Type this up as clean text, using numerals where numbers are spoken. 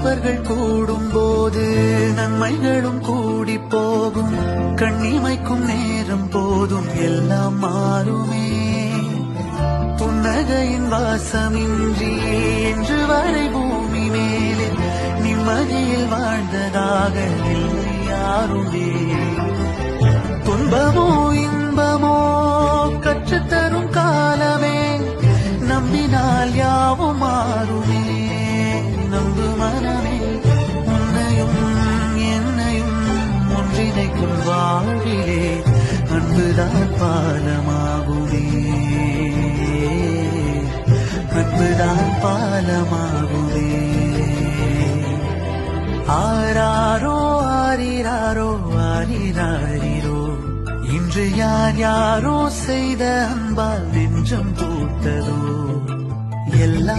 நல்லவர்கள் கூடும் போது நன்மைகளும் கூடி போகும். கண்ணிமைக்கும் நேரம் போதும் எல்லாம் மாறுமே. புன்னகையின் வாசமின்றி என்று வரை பூமி மேலே நிம்மதியில் வாழ்ந்ததாக இல்லை யாருமே. துன்பமோ இன்பமோ கற்றுத்தரும் காலமே, நம்பினால் யாவும் மாறுமே. நம்பு மனமே, உன்னையும் என்னையும் ஒன்றிணைக்கும் வாழ்விலே அன்புதான் பாலமாகுமே. அன்புதான் பாலமாகுமே. ஆராரோ ஆரிராரோ ஆரிராரிரோ, இன்று யார் யாரோ செய்த அன்பால் நெஞ்சம் பூத்ததோ. எல்லா